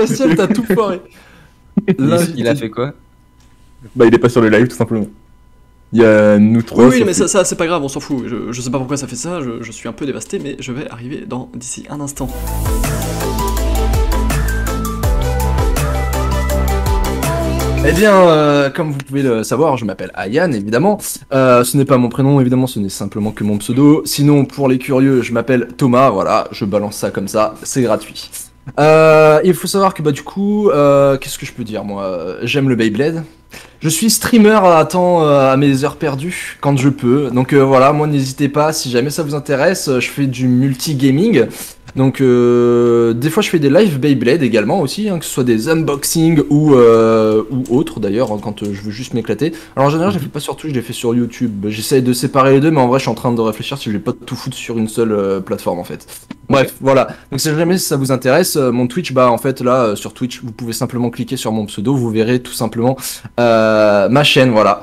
Sébastien, t'as tout foiré. Il a fait quoi? Bah, il est pas sur le live, tout simplement. Il y a nous trois. Oui, sur mais Twitch. ça c'est pas grave, on s'en fout. Je sais pas pourquoi ça fait ça, je suis un peu dévasté, mais je vais arriver d'ici un instant. Eh bien, comme vous pouvez le savoir, je m'appelle Ayan, évidemment. Ce n'est pas mon prénom, évidemment, ce n'est simplement que mon pseudo. Sinon, pour les curieux, je m'appelle Thomas, voilà, je balance ça comme ça, c'est gratuit. Il faut savoir que, bah, du coup, qu'est-ce que je peux dire, moi? J'aime le Beyblade. Je suis streamer à temps, à mes heures perdues, quand je peux. Donc voilà, moi, n'hésitez pas, si jamais ça vous intéresse, je fais du multi-gaming. Donc des fois je fais des live Beyblade également aussi, hein, que ce soit des unboxings ou autres d'ailleurs, hein, quand je veux juste m'éclater. Alors en général je les fais pas sur Twitch, je les fais sur YouTube. J'essaye de séparer les deux, mais en vrai je suis en train de réfléchir si je vais pas tout foutre sur une seule plateforme en fait. Bref, voilà. Donc si jamais ça vous intéresse, mon Twitch, bah en fait là sur Twitch vous pouvez simplement cliquer sur mon pseudo, vous verrez tout simplement ma chaîne, voilà.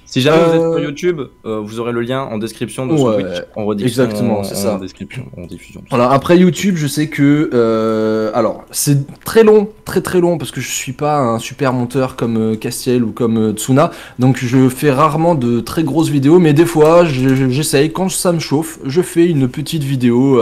Si jamais vous êtes sur YouTube, vous aurez le lien en description de son Twitch, en rediffusion. Exactement, c'est ça. En description, en diffusion. Voilà, après YouTube, je sais que alors c'est très long, très long parce que je suis pas un super monteur comme Castiel ou comme Tsuna, donc je fais rarement de très grosses vidéos, mais des fois j'essaye, quand ça me chauffe, je fais une petite vidéo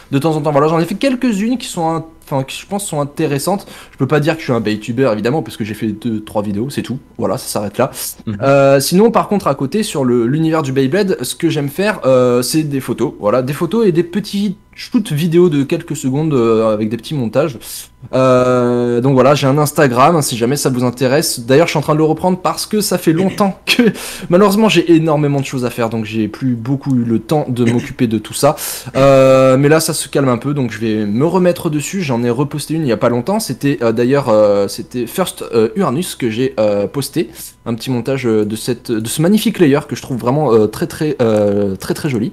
de temps en temps. Voilà, j'en ai fait quelques-unes qui sont qui je pense sont intéressantes. Je peux pas dire que je suis un Beytuber évidemment parce que j'ai fait 2-3 vidéos, c'est tout. Voilà, ça s'arrête là. Sinon par contre à côté sur l'univers du Beyblade, ce que j'aime faire c'est des photos. Voilà, des photos et des petits shoots vidéo de quelques secondes avec des petits montages. Donc voilà, j'ai un Instagram si jamais ça vous intéresse. D'ailleurs je suis en train de le reprendre parce que ça fait longtemps que malheureusement j'ai énormément de choses à faire, donc j'ai plus beaucoup eu le temps de m'occuper de tout ça. Mais là ça se calme un peu, donc je vais me remettre dessus. J'en ai reposté une il y a pas longtemps, c'était d'ailleurs c'était First Uranus que j'ai posté, un petit montage de ce magnifique layer que je trouve vraiment très joli.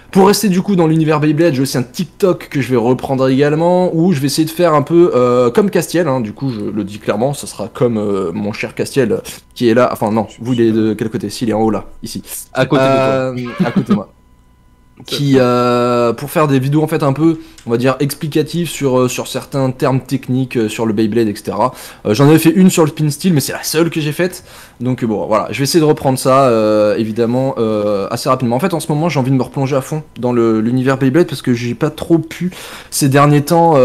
Pour rester du coup dans l'univers Beyblade, j'ai aussi un TikTok que je vais reprendre également, où je vais essayer de faire un peu comme Castiel, hein, du coup je le dis clairement, ça sera comme mon cher Castiel qui est là, enfin non, vous il est de quel côté? S'il est en haut là, ici. À côté de toi. À côté de moi. Qui pour faire des vidéos en fait un peu on va dire explicatives sur certains termes techniques sur le Beyblade, etc. J'en avais fait une sur le pin steel, mais c'est la seule que j'ai faite, donc bon voilà, je vais essayer de reprendre ça évidemment assez rapidement. En fait en ce moment j'ai envie de me replonger à fond dans l'univers Beyblade parce que j'ai pas trop pu ces derniers temps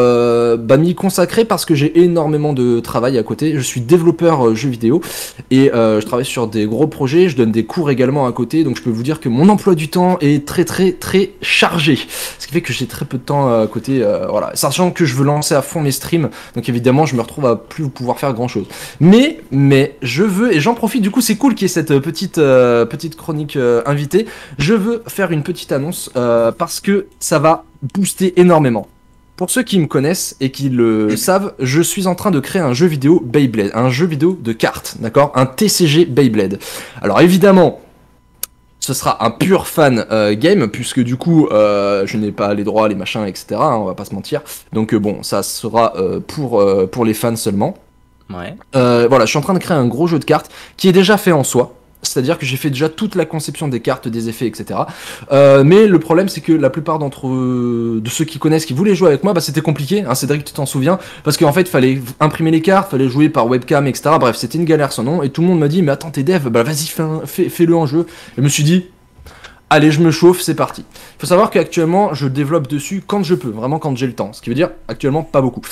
m'y consacrer parce que j'ai énormément de travail à côté. Je suis développeur jeux vidéo et je travaille sur des gros projets, je donne des cours également à côté, donc je peux vous dire que mon emploi du temps est très chargé, ce qui fait que j'ai très peu de temps à côté, voilà, sachant que je veux lancer à fond mes streams, donc évidemment je me retrouve à plus pouvoir faire grand chose, mais je veux, et j'en profite, du coup c'est cool qu'il y ait cette petite chronique invitée, je veux faire une petite annonce parce que ça va booster énormément. Pour ceux qui me connaissent et qui le savent, je suis en train de créer un jeu vidéo Beyblade, un jeu vidéo de cartes, d'accord, un TCG Beyblade. Alors évidemment ce sera un pur fan game, puisque du coup, je n'ai pas les droits, les machins, etc. Hein, on va pas se mentir. Donc bon, ça sera pour les fans seulement. Ouais. Voilà, je suis en train de créer un gros jeu de cartes qui est déjà fait en soi. C'est-à-dire que j'ai fait déjà toute la conception des cartes, des effets, etc. Mais le problème, c'est que la plupart de ceux qui connaissent, qui voulaient jouer avec moi, bah c'était compliqué, hein, Cédric, tu t'en souviens, parce qu'en fait, il fallait imprimer les cartes, fallait jouer par webcam, etc. Bref, c'était une galère sans nom, et tout le monde m'a dit, mais attends, t'es dev, bah vas-y, fais-le en jeu. Et je me suis dit, allez, je me chauffe, c'est parti. Il faut savoir qu'actuellement, je développe dessus quand je peux, vraiment quand j'ai le temps, ce qui veut dire, actuellement, pas beaucoup.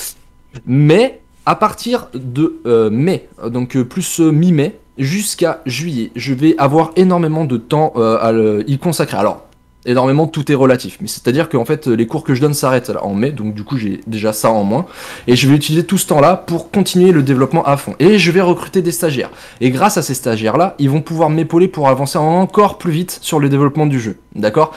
Mais, à partir de mai, donc plus mi-mai, jusqu'à juillet, je vais avoir énormément de temps à y consacrer. Alors, énormément, tout est relatif, mais c'est-à-dire qu'en fait, les cours que je donne s'arrêtent en mai, donc du coup, j'ai déjà ça en moins, et je vais utiliser tout ce temps-là pour continuer le développement à fond. Et je vais recruter des stagiaires. Et grâce à ces stagiaires-là, ils vont pouvoir m'épauler pour avancer encore plus vite sur le développement du jeu, d'accord ?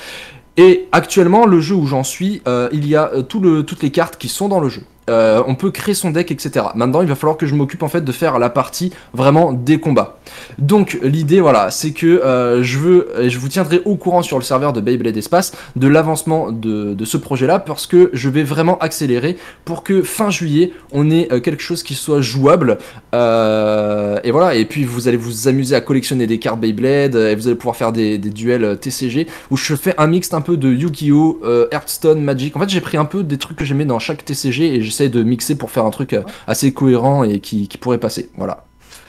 Et actuellement, le jeu où j'en suis, il y a toutes les cartes qui sont dans le jeu. On peut créer son deck, etc. Maintenant, il va falloir que je m'occupe en fait de faire la partie vraiment des combats. Donc l'idée, voilà, c'est que je vous tiendrai au courant sur le serveur de Beyblade Espace de l'avancement de ce projet-là, parce que je vais vraiment accélérer pour que fin juillet, on ait quelque chose qui soit jouable. Et voilà, et puis vous allez vous amuser à collectionner des cartes Beyblade, et vous allez pouvoir faire des duels TCG, où je fais un mix un peu de Yu-Gi-Oh!, Hearthstone, Magic. En fait, j'ai pris un peu des trucs que j'aimais dans chaque TCG, et j'essaye de mixer pour faire un truc assez cohérent et qui pourrait passer. Voilà.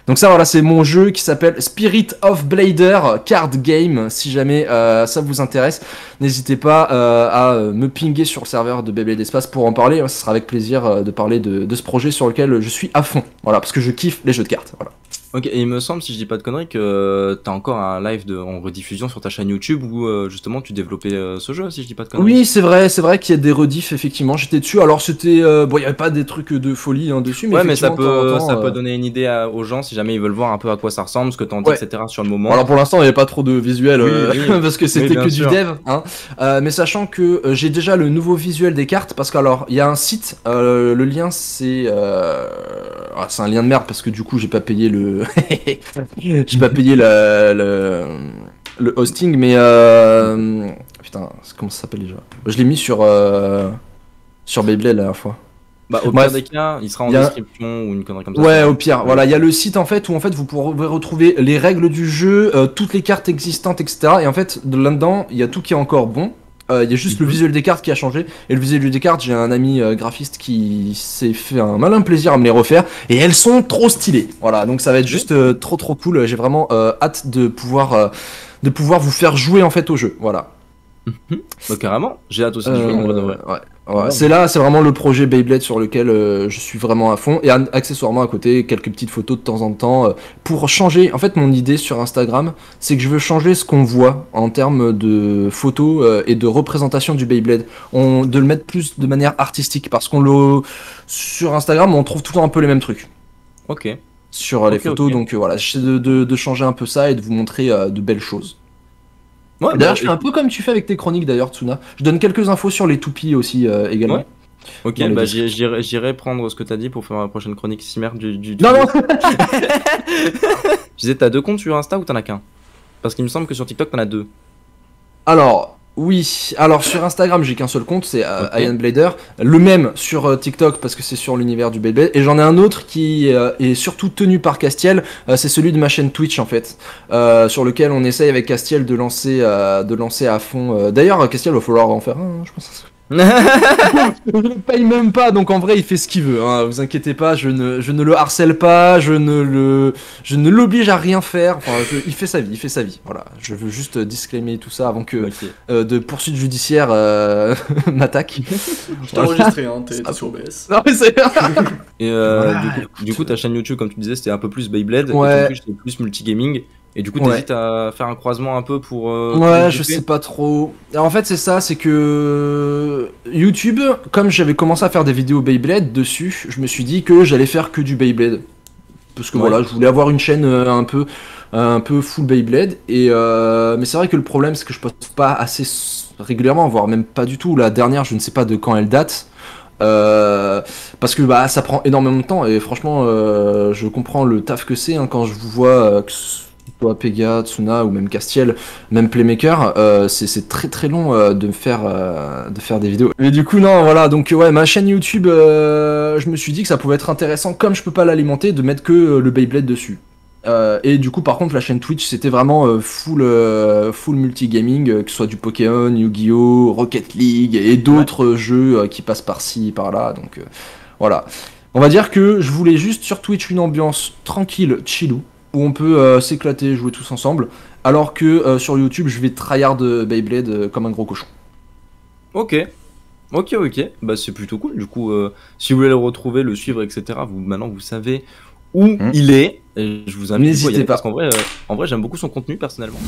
Donc ça, voilà, c'est mon jeu qui s'appelle Spirit of Blader Card Game. Si jamais ça vous intéresse, n'hésitez pas à me pinguer sur le serveur de Beyblade Espace pour en parler. Ça sera avec plaisir de parler de ce projet sur lequel je suis à fond. Voilà, parce que je kiffe les jeux de cartes. Voilà. Ok, et il me semble, si je dis pas de conneries, que t'as encore un live en rediffusion sur ta chaîne YouTube où justement tu développais ce jeu, si je dis pas de conneries. Oui, c'est vrai qu'il y a des rediffs, effectivement, j'étais dessus. Alors c'était, bon, il y avait pas des trucs de folie dessus, mais ouais, mais ça ça peut donner une idée aux gens si jamais ils veulent voir un peu à quoi ça ressemble, ce que t'en dis, etc. sur le moment. Alors pour l'instant, il n'y avait pas trop de visuel, oui, parce que c'était que du dev, hein. Mais sachant que j'ai déjà le nouveau visuel des cartes, parce qu'alors, il y a un site, le lien c'est un lien de merde, parce que du coup, j'ai pas payé le... j'ai pas payé le hosting, mais putain, comment ça s'appelle déjà? Je l'ai mis sur Beyblade la dernière fois. Bah au pire des cas, il sera en description ou une connerie comme ça. Ouais, au pire. Voilà, il y a le site en fait où vous pourrez retrouver les règles du jeu, toutes les cartes existantes, etc. Et en fait, là-dedans, il y a tout qui est encore bon. Il y a juste le visuel des cartes qui a changé. Et le visuel des cartes, j'ai un ami graphiste qui s'est fait un malin plaisir à me les refaire. Et elles sont trop stylées. Voilà, donc ça va être juste trop cool. J'ai vraiment hâte de pouvoir vous faire jouer en fait au jeu. Voilà. Bah, carrément, j'ai hâte aussi de jouer en vrai de vrai. Ouais, c'est vraiment le projet Beyblade sur lequel je suis vraiment à fond. Et accessoirement à côté, quelques petites photos de temps en temps pour changer. En fait, mon idée sur Instagram, c'est que je veux changer ce qu'on voit en termes de photos et de représentation du Beyblade. De le mettre plus de manière artistique. Parce sur Instagram, on trouve tout le temps un peu les mêmes trucs. Ok. Sur les photos, donc voilà, j'essaie de changer un peu ça et de vous montrer de belles choses. Ouais, d'ailleurs, je fais un peu comme tu fais avec tes chroniques d'ailleurs, Tsuna. Je donne quelques infos sur les toupies aussi également. Ouais. Ok, bah j'irai prendre ce que t'as dit pour faire ma prochaine chronique Simer du Non, non. Je disais, t'as 2 comptes sur Insta ou t'en as qu'un? Parce qu'il me semble que sur TikTok t'en as 2. Alors, oui. Alors sur Instagram, j'ai qu'un seul compte, c'est Ian Blader. Le même sur TikTok parce que c'est sur l'univers du Beyblade. Et j'en ai un autre qui est surtout tenu par Castiel. C'est celui de ma chaîne Twitch en fait, sur lequel on essaye avec Castiel de lancer à fond. D'ailleurs, Castiel va falloir en faire un, je pense. Je le paye même pas, donc en vrai il fait ce qu'il veut, hein. Vous inquiétez pas, je ne le harcèle pas, je ne l'oblige à rien faire, enfin, il fait sa vie, voilà. Je veux juste disclaimer tout ça avant que de poursuites judiciaires m'attaquent. Je t'ai enregistré, hein, t'es sur OBS. Non, mais c'est... Et du coup ta chaîne YouTube, comme tu disais, c'était un peu plus Beyblade, ouais. et c'était plus multigaming. Et du coup, t'hésites à faire un croisement un peu pour... ouais, je sais pas trop. Alors, en fait, c'est ça, c'est que YouTube, comme j'avais commencé à faire des vidéos Beyblade dessus, je me suis dit que j'allais faire que du Beyblade. Parce que voilà, je voulais avoir une chaîne un peu full Beyblade. Et mais c'est vrai que le problème, c'est que je poste pas assez régulièrement, voire même pas du tout. La dernière, je ne sais pas de quand elle date. Parce que bah ça prend énormément de temps. Et franchement, je comprends le taf que c'est quand je vous vois... soit Pega, Tsuna ou même Castiel, même Playmaker, c'est très long de faire des vidéos. Mais du coup non, voilà, donc ouais, ma chaîne YouTube, je me suis dit que ça pouvait être intéressant, comme je peux pas l'alimenter, de mettre que le Beyblade dessus. Et du coup par contre la chaîne Twitch c'était vraiment full multigaming, que ce soit du Pokémon, Yu-Gi-Oh, Rocket League et d'autres jeux qui passent par-ci, par-là, donc voilà. On va dire que je voulais juste sur Twitch une ambiance tranquille, chillou, où on peut s'éclater, jouer tous ensemble, alors que sur YouTube, je vais tryhard Beyblade comme un gros cochon. Ok, bah c'est plutôt cool. Du coup, si vous voulez le retrouver, le suivre, etc., maintenant vous savez où il est. Et je vous invite à y aller, parce qu'en vrai, j'aime beaucoup son contenu personnellement.